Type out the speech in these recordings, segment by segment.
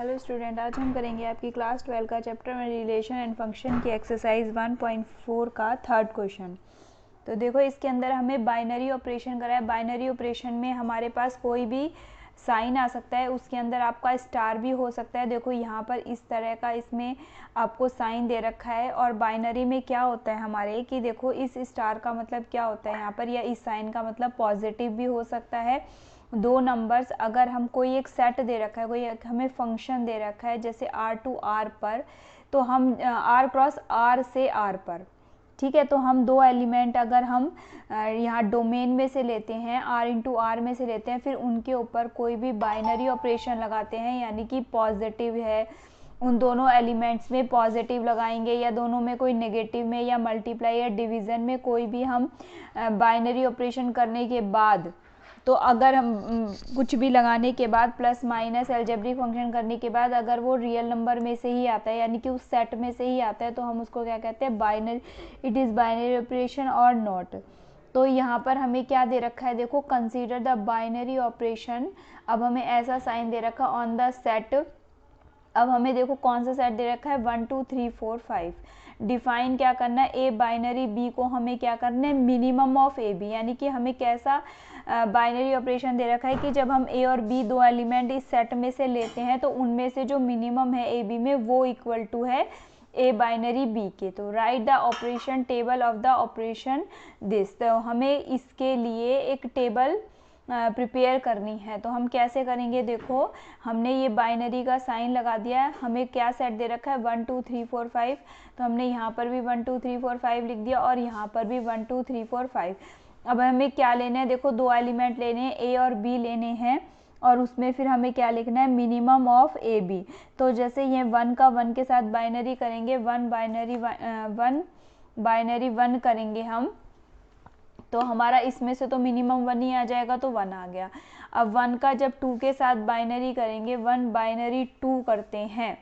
Hello student, आज हम करेंगे आपकी क्लास 12 का चैप्टर में रिलेशन एंड फंक्शन की एक्सरसाइज 1.4 का थर्ड क्वेश्चन। तो देखो, इसके अंदर हमें बाइनरी ऑपरेशन करा है। बाइनरी ऑपरेशन में हमारे पास कोई भी साइन आ सकता है, उसके अंदर आपका स्टार भी हो सकता है। देखो यहाँ पर इस तरह का इसमें आपको साइन दे रखा है। और बाइनरी में क्या होता है हमारे कि देखो, इस स्टार का मतलब क्या होता है यहाँ पर, या इस साइन का मतलब पॉजिटिव भी हो सकता है। दो नंबर्स, अगर हम कोई एक सेट दे रखा है, कोई एक हमें फंक्शन दे रखा है जैसे R टू R पर, तो हम R क्रॉस R से R पर, ठीक है, तो हम दो एलिमेंट अगर हम यहाँ डोमेन में से लेते हैं, R इंटू R में से लेते हैं, फिर उनके ऊपर कोई भी बाइनरी ऑपरेशन लगाते हैं, यानी कि पॉजिटिव है, उन दोनों एलिमेंट्स में पॉजिटिव लगाएंगे, या दोनों में कोई नेगेटिव में, या मल्टीप्लाई या डिवीज़न में कोई भी हम बाइनरी ऑपरेशन करने के बाद, तो अगर हम कुछ भी लगाने के बाद प्लस माइनस अलजेब्रिक फंक्शन करने के बाद अगर वो रियल नंबर में से ही आता है, यानी कि उस सेट में से ही आता है, तो हम उसको क्या कहते हैं, binary. It is binary operation और नॉट। तो यहाँ पर हमें क्या दे रखा है, देखो, कंसीडर द बाइनरी ऑपरेशन। अब हमें ऐसा साइन दे रखा ऑन द सेट। अब हमें देखो कौन सा सेट दे रखा है, 1 2 3 4 5। डिफाइन क्या करना है, ए बाइनरी बी को हमें क्या करना है, मिनिमम ऑफ ए बी, यानी कि हमें कैसा बाइनरी ऑपरेशन दे रखा है कि जब हम ए और बी दो एलिमेंट इस सेट में से लेते हैं, तो उनमें से जो मिनिमम है ए बी में वो इक्वल टू है ए बाइनरी बी के। तो right the operation table of the operation this. तो हमें इसके लिए एक टेबल प्रिपेयर करनी है। तो हम कैसे करेंगे, देखो, हमने ये बाइनरी का साइन लगा दिया है। हमें क्या सेट दे रखा है, 1 2 3 4 5। तो हमने यहाँ पर भी 1 2 3 4 5 लिख दिया, और यहाँ पर भी 1 2 3 4 5। अब हमें क्या लेना है, देखो, दो एलिमेंट लेने हैं, ए और बी लेने हैं, और उसमें फिर हमें क्या लिखना है, मिनिमम ऑफ ए बी। तो जैसे ये 1 का 1 के साथ बाइनरी करेंगे, 1 बाइनरी 1 करेंगे हम, तो हमारा इसमें से तो मिनिमम 1 ही आ जाएगा, तो 1 आ गया। अब 1 का जब 2 के साथ बाइनरी करेंगे, 1 बाइनरी 2 करते हैं,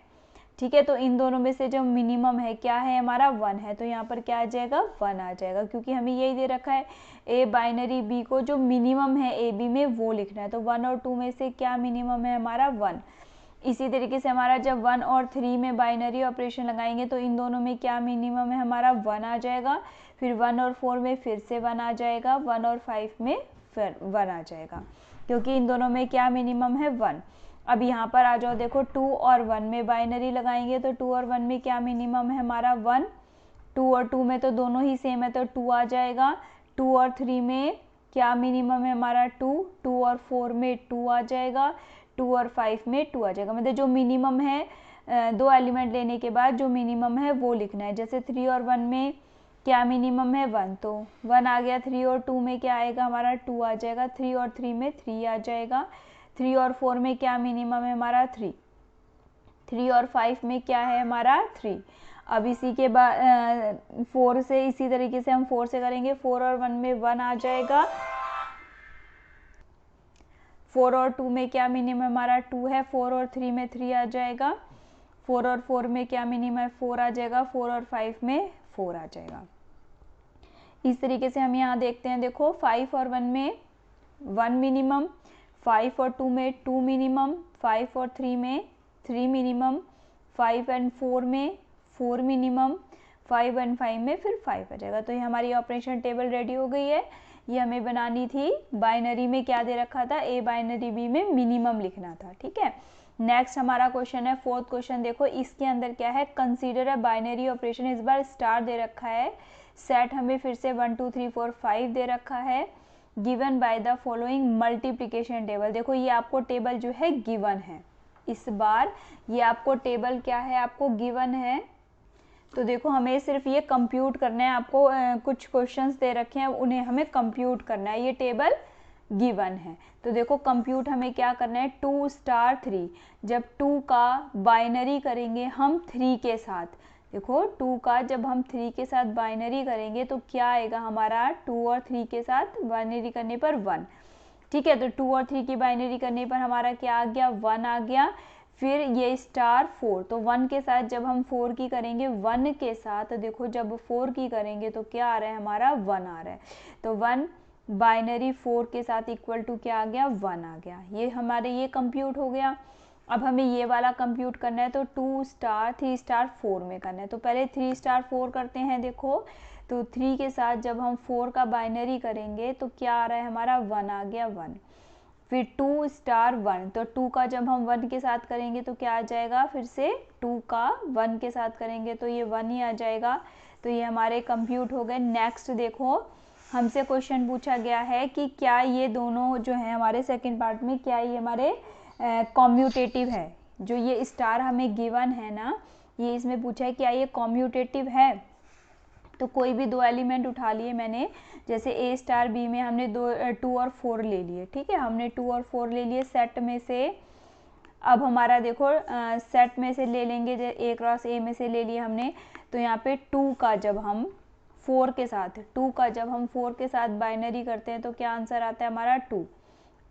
ठीक है, तो इन दोनों में से जो मिनिमम है क्या है हमारा, 1 है। तो यहाँ पर क्या आ जाएगा, 1 आ जाएगा, क्योंकि हमें यही दे रखा है ए बाइनरी बी को जो मिनिमम है ए बी में वो लिखना है। तो 1 और 2 में से क्या मिनिमम है हमारा, 1। इसी तरीके से हमारा जब 1 और 3 में बाइनरी ऑपरेशन लगाएंगे, तो इन दोनों में क्या मिनिमम है हमारा, 1 आ जाएगा। फिर 1 और 4 में फिर से 1 आ जाएगा, 1 और 5 में फिर 1 आ जाएगा, क्योंकि इन दोनों में क्या मिनिमम है, 1। अब यहाँ पर आ जाओ, देखो, 2 और 1 में बाइनरी लगाएंगे, तो 2 और 1 में क्या मिनिमम है हमारा, 1। 2 और 2 में तो दोनों ही सेम है, तो 2 आ जाएगा। 2 और 3 में क्या मिनिमम है हमारा, 2। 2 और 4 में 2 आ जाएगा। 2 और 5 में 2 आ जाएगा। मतलब जो मिनिमम है, दो एलिमेंट लेने के बाद जो मिनिमम है वो लिखना है। जैसे 3 और 1 में क्या मिनिमम है, 1, तो 1 आ गया। 3 और 2 में क्या आएगा हमारा, 2 आ जाएगा। 3 और 3 में 3 आ जाएगा। 3 और 4 में क्या मिनिमम है हमारा, 3। 3 और 5 में क्या है हमारा, 3। अब इसी के बाद 4 से, इसी तरीके से हम 4 से करेंगे। 4 और 1 में 1 आ जाएगा। 4 और 2 में क्या मिनिमम हमारा, 2 है। 4 और 3 में 3 आ जाएगा। 4 और 4 में क्या मिनिमम है, 4 आ जाएगा। 4 और 5 में 4 आ जाएगा। इस तरीके से हम यहाँ देखते हैं, देखो, 5 और 1 में 1 मिनिमम, 5 और 2 में 2 मिनिमम, 5 और 3 में 3 मिनिमम, 5 एंड 4 में 4 मिनिमम, 5 एंड 5 में फिर 5 आ जाएगा। तो ये हमारी ऑपरेशन टेबल रेडी हो गई है। ये हमें बनानी थी। बाइनरी में क्या दे रखा था, ए बाइनरी बी में मिनिमम लिखना था, ठीक है। नेक्स्ट हमारा क्वेश्चन है, फोर्थ क्वेश्चन। देखो, इसके अंदर क्या है, कंसीडर अ बाइनरी ऑपरेशन। इस बार स्टार दे रखा है, सेट हमें फिर से 1 2 3 4 5 दे रखा है, given by the following multiplication table. देखो, ये आपको टेबल जो है गिवन है। इस बार ये आपको टेबल क्या है, आपको गिवन है। तो देखो, हमें सिर्फ ये कंप्यूट करना है। आपको कुछ क्वेश्चंस दे रखे हैं, उन्हें हमें कंप्यूट करना है। ये टेबल गिवन है, तो देखो, कंप्यूट हमें क्या करना है, 2 स्टार 3। जब 2 का बाइनरी करेंगे हम 3 के साथ, देखो, 2 का जब हम 3 के साथ बाइनरी करेंगे तो क्या आएगा हमारा, 2 और 3 के साथ बाइनरी करने पर 1, ठीक है। तो 2 और 3 की बाइनरी करने पर हमारा क्या आ गया, 1 आ गया। फिर ये स्टार 4, तो 1 के साथ जब हम 4 की करेंगे, 1 के साथ देखो जब 4 की करेंगे तो क्या आ रहा है हमारा, 1 आ रहा है। तो 1 बाइनरी 4 के साथ इक्वल टू क्या आ गया, 1 आ गया। ये हमारे ये कंप्यूट हो गया। अब हमें ये वाला कंप्यूट करना है, तो 2 स्टार 3 स्टार 4 में करना है। तो पहले 3 स्टार 4 करते हैं। देखो तो 3 के साथ जब हम 4 का बाइनरी करेंगे तो क्या आ रहा है हमारा 1 आ गया 1। फिर 2 स्टार 1, तो 2 का जब हम 1 के साथ करेंगे तो क्या आ जाएगा, फिर से 2 का 1 के साथ करेंगे तो ये 1 ही आ जाएगा। तो ये हमारे कंप्यूट हो गए। नेक्स्ट देखो हमसे क्वेश्चन पूछा गया है कि क्या ये दोनों जो है हमारे सेकंड पार्ट में, क्या ये हमारे कॉम्यूटेटिव है। जो ये स्टार हमें गिवन है ना, ये इसमें पूछा है क्या ये कॉम्यूटेटिव है। तो कोई भी दो एलिमेंट उठा लिए मैंने, जैसे ए स्टार बी में हमने 2 और 4 ले लिए। ठीक है, हमने 2 और 4 ले लिए सेट में से। अब हमारा देखो सेट में से ले लेंगे, ए क्रॉस ए में से ले लिए हमने। तो यहाँ पे 2 का जब हम 4 के साथ बाइनरी करते हैं तो क्या आंसर आता है हमारा 2।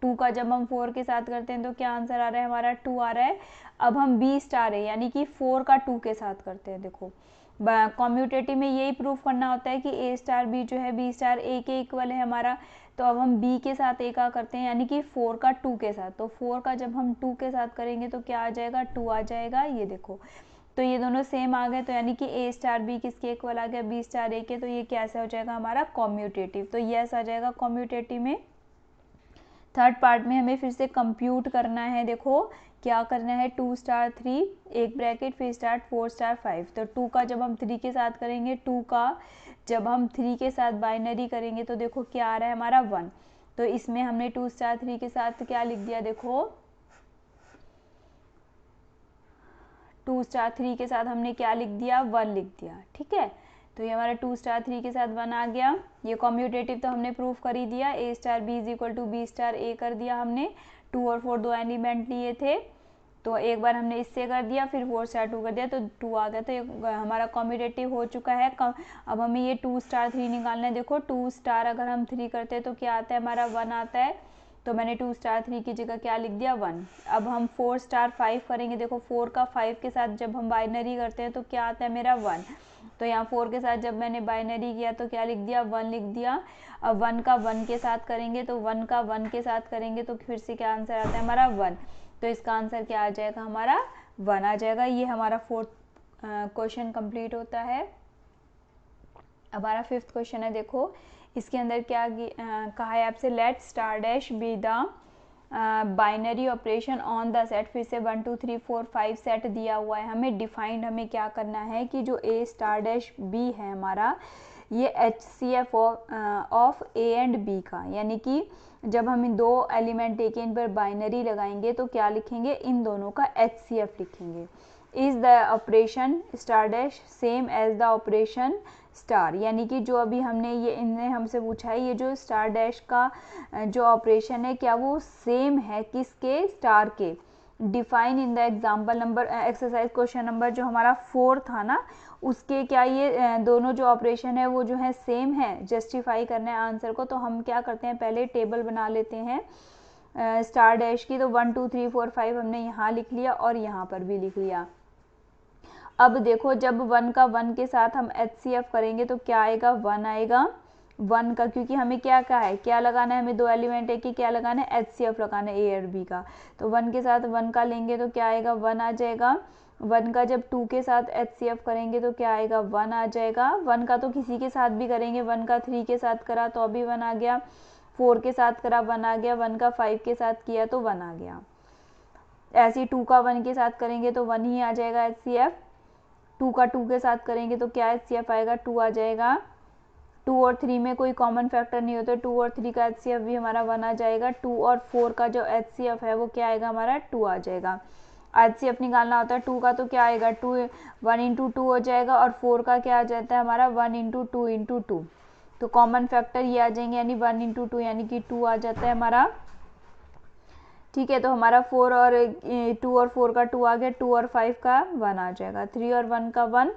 2 का जब हम 4 के साथ करते हैं तो क्या आंसर आ रहा है हमारा 2 आ रहा है। अब हम बी स्टार है यानी कि 4 का 2 के साथ करते हैं। देखो कॉम्यूटेटिव में यही प्रूफ करना होता है कि ए स्टार बी जो है बी स्टार ए के इक्वल है हमारा। तो अब हम बी के साथ ए का करते हैं यानी कि 4 का 2 के साथ। तो 4 का जब हम 2 के साथ करेंगे तो क्या आ जाएगा 2 आ जाएगा। ये देखो तो ये दोनों सेम आ गए। तो यानी कि ए स्टार बी किसके इक्वल आ गया, बी स्टार ए के। तो ये कैसे हो जाएगा हमारा कॉम्यूटेटिव। तो यस आ जाएगा कॉम्यूटेटिव में। थर्ड पार्ट में हमें फिर से कंप्यूट करना है। देखो क्या करना है, 2 स्टार 3 एक ब्रैकेट फिर स्टार्ट 4 स्टार 5। तो 2 का जब हम 3 के साथ करेंगे, 2 का जब हम 3 के साथ बाइनरी करेंगे तो देखो क्या आ रहा है हमारा 1। तो इसमें हमने 2 स्टार 3 के साथ क्या लिख दिया, देखो 2 स्टार 3 के साथ हमने क्या लिख दिया 1 लिख दिया। ठीक है, तो ये हमारा 2 स्टार 3 के साथ 1 आ गया। ये कॉम्यूटेटिव तो हमने प्रूफ कर ही दिया। A star B is equal to B star A कर दिया हमने। 2 और 4 दो एलिमेंट लिए थे तो एक बार हमने इससे कर दिया, फिर 4 स्टार 2 कर दिया तो 2 आ गया। तो ये हमारा कॉम्यूटेटिव हो चुका है। अब हमें ये 2 स्टार 3 निकालना है। देखो 2 स्टार अगर हम 3 करते हैं तो क्या आता है हमारा 1 आता है। तो मैंने 2 स्टार 3 की जगह क्या लिख दिया 1। अब हम 4 स्टार 5 करेंगे। देखो 4 का 5 के साथ जब हम बाइनरी करते हैं तो क्या आता है मेरा 1। तो यहाँ 4 के साथ जब मैंने बाइनरी किया तो क्या लिख दिया 1 लिख दिया। अब 1 का 1 के साथ करेंगे तो 1 का 1 के साथ करेंगे तो फिर से क्या आंसर आता है हमारा 1। तो इसका आंसर क्या आ जाएगा हमारा 1 आ जाएगा। ये हमारा 4th क्वेश्चन कंप्लीट होता है। हमारा 5th क्वेश्चन है। देखो इसके अंदर क्या कहा है आपसे, let star dash be the binary operation on the set. फिर से 1 2 3 4 5 सेट दिया हुआ है हमें। डिफाइंड हमें क्या करना है कि जो ए स्टार डैश बी है हमारा, ये HCF of A and B का, यानी कि जब हम इन दो एलिमेंट एक इन पर बाइनरी लगाएंगे तो क्या लिखेंगे, इन दोनों का HCF लिखेंगे। Is the operation star dash same as the operation star, यानी कि जो अभी हमने ये इनने हमसे पूछा है, ये जो स्टार डैश का जो ऑपरेशन है क्या वो सेम है किसके, स्टार के। Define in the example number exercise question number जो हमारा 4 था ना, उसके क्या ये दोनों जो ऑपरेशन है वो जो है सेम है। जस्टिफाई करना है आंसर को, तो हम क्या करते हैं पहले टेबल बना लेते हैं स्टार डैश की। तो 1 2 3 4 5 हमने यहाँ लिख लिया और यहाँ पर भी लिख लिया। अब देखो जब 1 का 1 के साथ हम HCF करेंगे तो क्या आएगा 1 आएगा 1 का, क्योंकि हमें क्या कहा है, क्या लगाना है, हमें दो एलिमेंट है कि क्या लगाना है, HCF लगाना है ए और बी का। तो 1 के साथ 1 का लेंगे तो क्या आएगा 1 आ जाएगा। 1 का जब 2 के साथ HCF करेंगे तो क्या आएगा 1 आ जाएगा। 1 का तो किसी के साथ भी करेंगे, 1 का 3 के साथ करा तो अभी 1 आ गया, 4 के साथ करा 1 आ गया, 1 का 5 के साथ किया तो 1 आ गया। ऐसे 2 का 1 के साथ करेंगे तो 1 ही आ जाएगा HCF। 2 का 2 के साथ करेंगे तो क्या HCF आएगा 2 आ जाएगा। 2 और 3 में कोई कॉमन फैक्टर नहीं होता, 2 और 3 का HCF भी हमारा 1 आ जाएगा। 2 और 4 का जो HCF है वो क्या आएगा हमारा 2 आ जाएगा। HCF निकालना होता है 2 का तो क्या आएगा 1 इंटू 2 हो जाएगा, और 4 का क्या आ जाता है हमारा 1 इंटू 2 इंटू 2। तो कॉमन फैक्टर ये आ जाएंगे, यानी 1 इंटू 2 यानी कि 2 आ जाता है हमारा। ठीक है, तो हमारा 4 और 2 और 4 का 2 आ गया, 2 और 5 का 1 आ जाएगा, 3 और 1 का 1,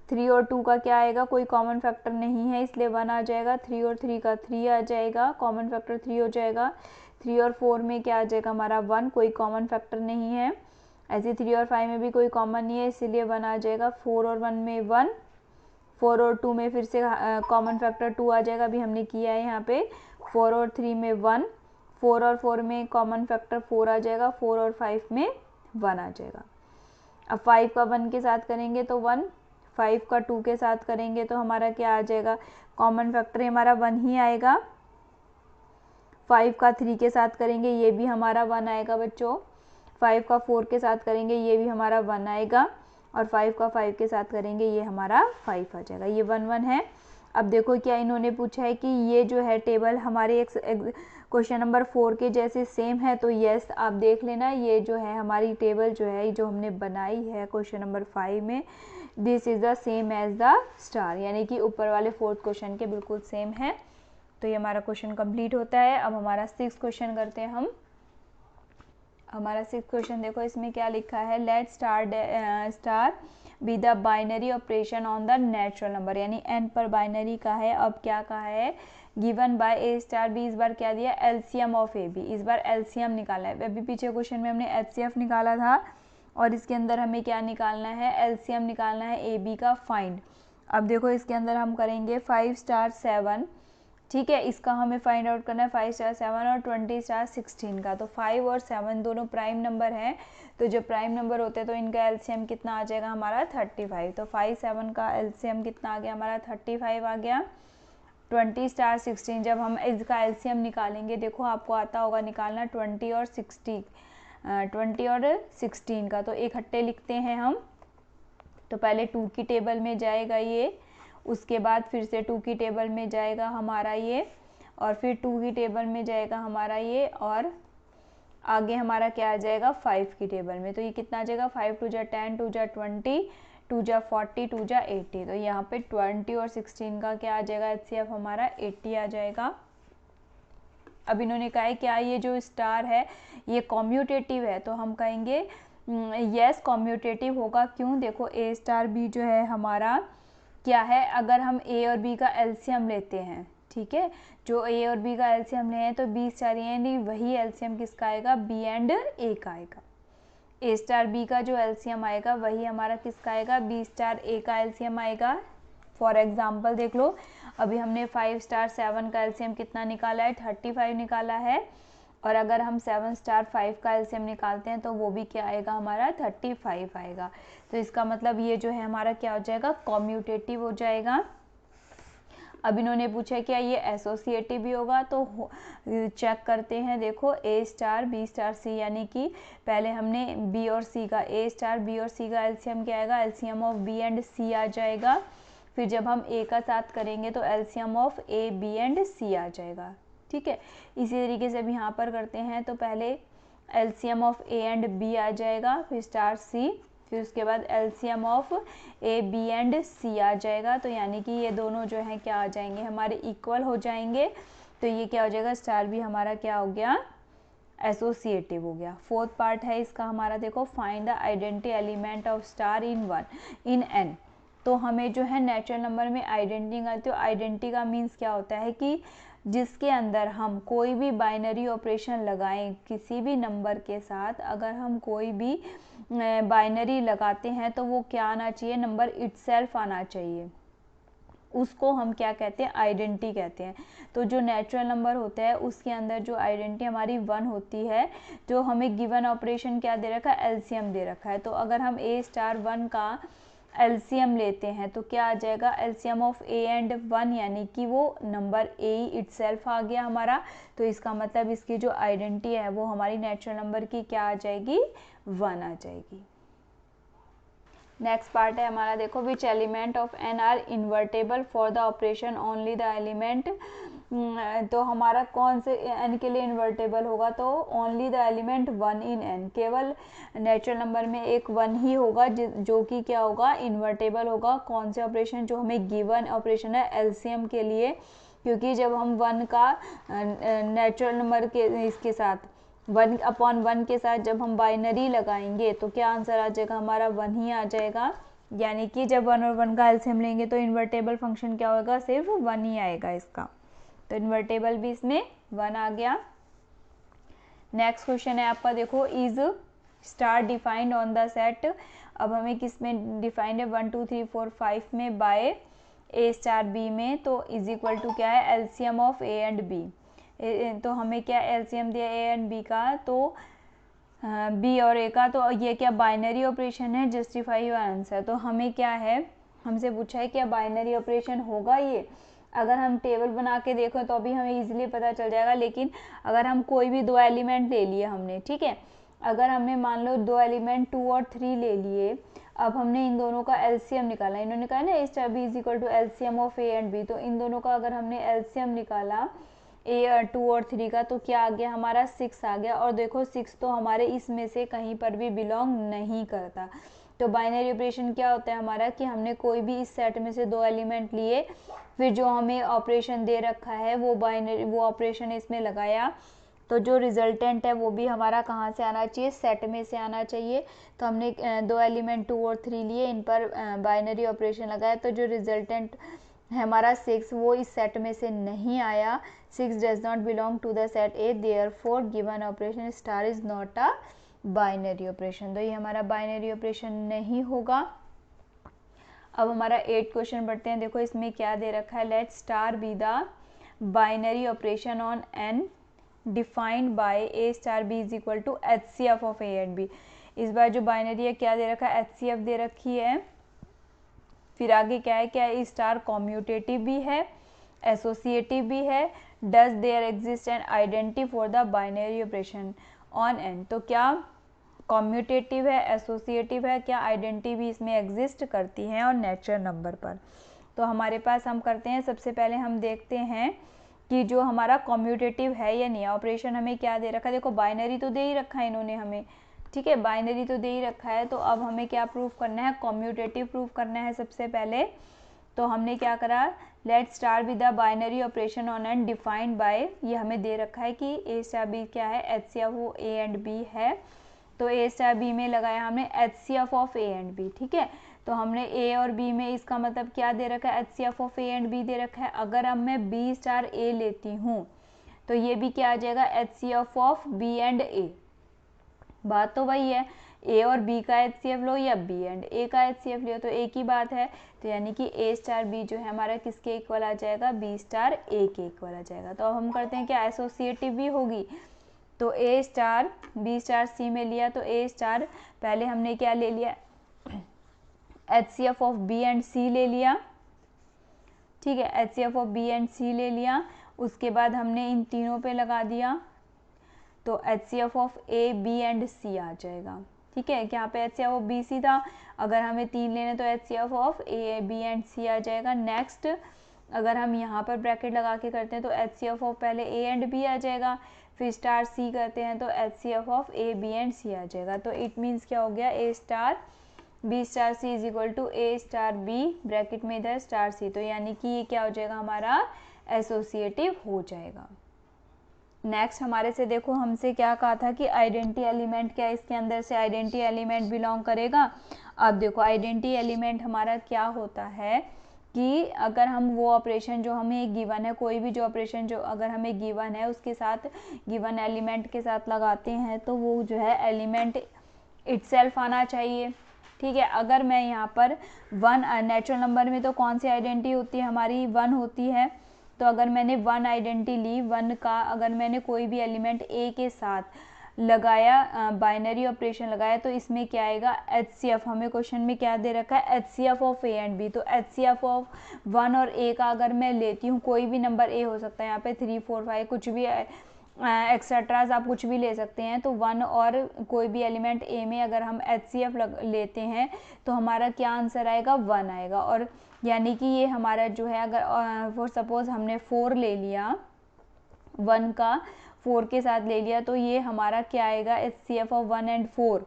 3 और 2 का क्या आएगा, कोई कॉमन फैक्टर नहीं है इसलिए 1 आ जाएगा। 3 और 3 का 3 आ जाएगा, कॉमन फैक्टर 3 हो जाएगा। 3 और 4 में क्या आ जाएगा हमारा 1, कोई कॉमन फैक्टर नहीं है। ऐसे 3 और 5 में भी कोई कॉमन नहीं है इसीलिए 1 आ जाएगा। 4 और 1 में 1, 4 और 2 में फिर से कॉमन फैक्टर 2 आ जाएगा, अभी हमने किया है यहाँ पे। 4 और 3 में 1, 4 और 4 में कॉमन फैक्टर 4 आ जाएगा, 4 और 5 में 1 आ जाएगा। अब 5 का 1 के साथ करेंगे तो 1, 5 का 2 के साथ करेंगे तो हमारा क्या आ जाएगा, कॉमन फैक्टर हमारा 1 ही आएगा। 5 का 3 के साथ करेंगे ये भी हमारा 1 आएगा बच्चों। 5 का 4 के साथ करेंगे ये भी हमारा 1 आएगा, और 5 का 5 के साथ करेंगे ये हमारा 5 आ जाएगा। ये 1 1 है। अब देखो क्या इन्होंने पूछा है कि ये जो है टेबल हमारे क्वेश्चन नंबर 4 के जैसे सेम है, तो यस आप देख लेना, ये जो है हमारी टेबल जो है जो हमने बनाई है क्वेश्चन नंबर 5 में, this is the same as the star, यानी कि ऊपर वाले 4th क्वेश्चन के बिल्कुल सेम है। तो ये हमारा क्वेश्चन कंप्लीट होता है। अब हमारा 6th क्वेश्चन करते हैं हम। हमारा 6th क्वेश्चन देखो, इसमें क्या लिखा है, let star be the binary operation on the natural number, यानी n पर बाइनरी का है। अब क्या कहा है, given by A star B, इस बार क्या दिया, एलसीएम ऑफ ए बी, इस बार एलसीएम निकाला है। अभी पीछे क्वेश्चन में हमने एचसीएफ निकाला था, और इसके अंदर हमें क्या निकालना है, एलसीएम निकालना है ए बी का फाइंड। अब देखो इसके अंदर हम करेंगे 5 स्टार 7, ठीक है, इसका हमें फाइंड आउट करना है 5 स्टार 7 और 20 स्टार 16 का। तो 5 और 7 दोनों प्राइम नंबर हैं, तो जब प्राइम नंबर होते हैं तो इनका एलसीएम कितना आ जाएगा हमारा 35। तो 5 7 का एलसीएम कितना आ गया हमारा 35 आ गया। 20 स्टार 16 जब हम इसका एलसीएम निकालेंगे, देखो आपको आता होगा निकालना 20 और 16 का, तो इकट्ठे लिखते हैं हम। तो पहले 2 की टेबल में जाएगा ये, उसके बाद फिर से 2 की टेबल में जाएगा हमारा ये, और फिर 2 की टेबल में जाएगा हमारा ये, और आगे हमारा क्या आ जाएगा 5 की टेबल में। तो ये कितना आ जाएगा, 5 2 जा 10, 2 जा 20, 2 जा 40, 2 जा 80। तो यहाँ पे 20 और 16 का क्या आ जाएगा, एचसीएफ हमारा 80 आ जाएगा। अब इन्होंने कहा है क्या ये जो स्टार है ये कॉम्यूटेटिव है, तो हम कहेंगे यस कॉम्यूटेटिव होगा। क्यों, देखो ए स्टार बी जो है हमारा क्या है, अगर हम ए और बी का एलसीएम लेते हैं, ठीक है, जो ए और बी का एलसीएम ले हैं तो बी स्टार यानी वही एलसीएम किसका आएगा, बी एंड ए का आएगा। ए स्टार बी का जो एलसीएम आएगा वही हमारा किसका आएगा, बी स्टार ए का एलसीएम आएगा। फॉर एग्जाम्पल देख लो, अभी हमने 5 स्टार 7 का एलसीएम कितना निकाला है, 35 निकाला है, और अगर हम 7 स्टार 5 का एलसीएम निकालते हैं तो वो भी क्या आएगा हमारा 35 आएगा। तो इसका मतलब ये जो है हमारा क्या हो जाएगा, कॉम्यूटेटिव हो जाएगा। अब इन्होंने पूछा क्या ये एसोसिएटिव भी होगा, तो चेक करते हैं। देखो ए स्टार बी स्टार सी, यानी कि पहले हमने बी और सी का, ए स्टार बी और सी का एलसीएम क्या आएगा, LCM of B and C आ जाएगा। फिर जब हम ए का साथ करेंगे तो LCM of A B and C आ जाएगा, ठीक है। इसी तरीके से अब यहाँ पर करते हैं, तो पहले LCM of A and B आ जाएगा, फिर स्टार सी, फिर उसके बाद LCM of A B and C आ जाएगा। तो यानी कि ये दोनों जो हैं क्या आ जाएंगे, हमारे इक्वल हो जाएंगे। तो ये क्या हो जाएगा, स्टार भी हमारा क्या हो गया, एसोसिएटिव हो गया। 4th पार्ट है इसका हमारा, देखो find the identity element of star in an. तो हमें जो है नेचुरल नंबर में आइडेंटिटी आती है। आइडेंटिटी का मीन्स क्या होता है कि जिसके अंदर हम कोई भी बाइनरी ऑपरेशन लगाएं किसी भी नंबर के साथ, अगर हम कोई भी बाइनरी लगाते हैं तो वो क्या आना चाहिए, नंबर इटसेल्फ आना चाहिए, उसको हम क्या कहते हैं, आइडेंटिटी कहते हैं। तो जो नेचुरल नंबर होता है उसके अंदर जो आइडेंटिटी हमारी 1 होती है, जो हमें गिवन ऑपरेशन क्या दे रखा है, एलसीएम दे रखा है। तो अगर हम ए स्टार 1 का एलसीएम लेते हैं तो क्या आ जाएगा, एलसीएम ऑफ ए एंड 1, यानी कि वो नंबर ए इटसेल्फ आ गया हमारा। तो इसका मतलब इसकी जो आइडेंटिटी है वो हमारी नेचुरल नंबर की क्या आ जाएगी, 1 आ जाएगी। नेक्स्ट पार्ट है हमारा, देखो which element of N are invertible for the operation only the element. तो हमारा कौन से एन के लिए इन्वर्टेबल होगा, तो only the element 1 in an, केवल नेचुरल नंबर में एक 1 ही होगा जो कि क्या होगा, इन्वर्टेबल होगा। कौन से ऑपरेशन, जो हमें गिवन ऑपरेशन है एलसीएम के लिए, क्योंकि जब हम 1 का नेचुरल नंबर के इसके साथ 1/1 के साथ जब हम बाइनरी लगाएंगे तो क्या आंसर आ जाएगा हमारा, 1 ही आ जाएगा। यानी कि जब 1 और 1 का एलसीएम लेंगे तो इन्वर्टेबल फंक्शन क्या होगा, सिर्फ 1 ही आएगा इसका। तो इन्वर्टेबल भी इसमें 1 आ गया। नेक्स्ट क्वेश्चन है आपका, देखो is star defined on the set. अब हमें किस में डिफाइंड है, 1 2 3 4 5 में, बाय ए स्टार बी में। तो इज इक्वल टू क्या है, LCM of A and B. तो हमें क्या एलसीएम दिया ए एंड बी का, तो बी और ए का, तो ये क्या बाइनरी ऑपरेशन है, जस्टिफाई योर आंसर। तो हमें क्या है, हमसे पूछा है क्या बाइनरी ऑपरेशन होगा ये। अगर हम टेबल बना के देखें तो अभी हमें इजीली पता चल जाएगा, लेकिन अगर हम कोई भी दो एलिमेंट ले लिए हमने, ठीक है, अगर हमने मान लो दो एलिमेंट 2 और 3 ले लिए, अब हमने इन दोनों का एलसीएम निकाला, इन्होंने कहा ना A star B is equal to LCM of A and B, तो इन दोनों का अगर हमने एलसीएम निकाला ए 2 और 3 का, तो क्या आ गया हमारा 6 आ गया। और देखो 6 तो हमारे इसमें से कहीं पर भी बिलोंग नहीं करता। तो बाइनरी ऑपरेशन क्या होता है हमारा, कि हमने कोई भी इस सेट में से दो एलिमेंट लिए, फिर जो हमें ऑपरेशन दे रखा है वो ऑपरेशन इसमें लगाया, तो जो रिजल्टेंट है वो भी हमारा कहाँ से आना चाहिए, सेट में से आना चाहिए। तो हमने दो एलिमेंट 2 और 3 लिए, इन पर बाइनरी ऑपरेशन लगाया, तो जो रिजल्टेंट है हमारा 6 वो इस सेट में से नहीं आया। 6 does not belong to the set A, therefore given operation star is not a binary operation. तो ये हमारा बाइनरी ऑपरेशन नहीं होगा। अब हमारा 8 क्वेश्चन पढ़ते हैं। देखो इसमें क्या दे रखा है, let star be the binary operation on N defined by A star B is equal to HCF of A and B. इस बार जो बाइनरी है क्या दे रखा है, एचसीएफ दे रखी है। फिर आगे क्या है, क्या ए स्टार कॉम्यूटेटिव भी है, एसोसिएटिव भी है, does there exist an identity for the binary operation on N. तो क्या कॉम्यूटेटिव है, एसोसिएटिव है, क्या आइडेंटिटी भी इसमें एग्जिस्ट करती है और नेचुरल नंबर पर। तो हमारे पास हम करते हैं, सबसे पहले हम देखते हैं कि जो हमारा कॉम्यूटेटिव है या नहीं। ऑपरेशन हमें क्या दे रखा है, देखो बाइनरी तो दे ही रखा है इन्होंने हमें, ठीक है, बाइनरी तो दे ही रखा है। तो अब हमें क्या प्रूफ करना है, कॉम्यूटेटिव प्रूफ करना है सबसे पहले। तो हमने क्या करा, let star with the binary operation on and defined by, ये हमें दे रखा है कि ए स्टार बी क्या है, एचसीएफ वो ए एंड बी है। तो ए स्टार बी में लगाया हमने HCF of A and B, ठीक है। तो हमने ए और बी में इसका मतलब क्या दे रखा है, HCF of A and B दे रखा है। अगर अब मैं बी स्टार ए लेती हूँ तो ये भी क्या आ जाएगा, एचसीएफ ऑफ बी एंड ए। बात तो वही है, ए और बी का एचसीएफ लो या बी एंड ए का एचसीएफ लियो, तो एक ही बात है। तो यानी कि ए स्टार बी जो है हमारा किसके इक्वल आ जाएगा, बी स्टार ए के इक्वल आ जाएगा। तो अब हम करते हैं क्या, एसोसिएटिव भी होगी। तो ए स्टार बी स्टार सी में लिया, तो ए स्टार पहले हमने क्या ले लिया, एचसीएफ ऑफ बी एंड सी ले लिया, ठीक है, एचसीएफ ऑफ बी एंड सी ले लिया। उसके बाद हमने इन तीनों पे लगा दिया, तो HCF of A B and C आ जाएगा, ठीक है। यहाँ पे एचसीएफ ऑफ बी सी था, अगर हमें 3 लेने तो HCF of A B and C आ जाएगा। नेक्स्ट अगर हम यहाँ पर ब्रैकेट लगा के करते हैं तो एचसीएफ ऑफ पहले ए एंड बी आ जाएगा, फिर स्टार सी करते हैं तो HCF of A B and C आ जाएगा। तो इट मीन्स क्या हो गया, A star B star C is equal to A star B, bracket में इधर स्टार सी। तो यानी कि ये क्या हो जाएगा, हमारा एसोसिएटिव हो जाएगा। नेक्स्ट हमारे से देखो, हमसे क्या कहा था कि आइडेंटिटी एलिमेंट क्या, इसके अंदर से आइडेंटिटी एलिमेंट बिलोंग करेगा। अब देखो आइडेंटिटी एलिमेंट हमारा क्या होता है कि अगर हम वो ऑपरेशन जो हमें गिवन है, कोई भी जो ऑपरेशन जो अगर हमें गिवन है उसके साथ गिवन एलिमेंट के साथ लगाते हैं तो वो जो है एलिमेंट इटसेल्फ आना चाहिए, ठीक है। अगर मैं यहाँ पर 1 नेचुरल नंबर में तो कौन सी आइडेंटिटी होती है हमारी, 1 होती है। तो अगर मैंने 1 आइडेंटिटी ली, 1 का अगर मैंने कोई भी एलिमेंट ए के साथ लगाया, बाइनरी ऑपरेशन लगाया, तो इसमें क्या आएगा, एचसीएफ। हमें क्वेश्चन में क्या दे रखा है, HCF of A and B. तो एचसीएफ ऑफ 1 और ए का अगर मैं लेती हूँ, कोई भी नंबर ए हो सकता है, यहाँ पे 3 4 5 कुछ भी एक्सेट्राज आप कुछ भी ले सकते हैं। तो 1 और कोई भी एलिमेंट ए में अगर हम एचसीएफ लेते हैं तो हमारा क्या आंसर आएगा, 1 आएगा। और यानी कि ये हमारा जो है, अगर फॉर सपोज हमने 4 ले लिया, 1 का 4 के साथ ले लिया, तो ये हमारा क्या आएगा, HCF of 1 and 4,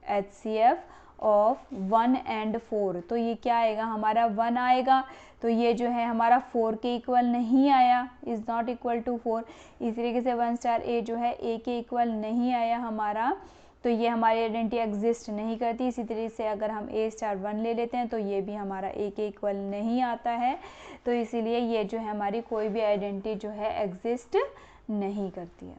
HCF of 1 and 4। तो ये क्या आएगा, हमारा 1 आएगा। तो ये जो है हमारा 4 के इक्वल नहीं आया, इज़ नॉट इक्वल टू 4। इस तरीके से 1 स्टार ए जो है ए के इक्वल नहीं आया हमारा, तो ये हमारी आइडेंटिटी एग्जिस्ट नहीं करती। इसी तरीके से अगर हम ए स्टार 1 ले लेते हैं तो ये भी हमारा ए के इक्वल नहीं आता है। तो इसीलिए ये जो है हमारी कोई भी आइडेंटिटी जो है एग्जिस्ट नहीं करती है।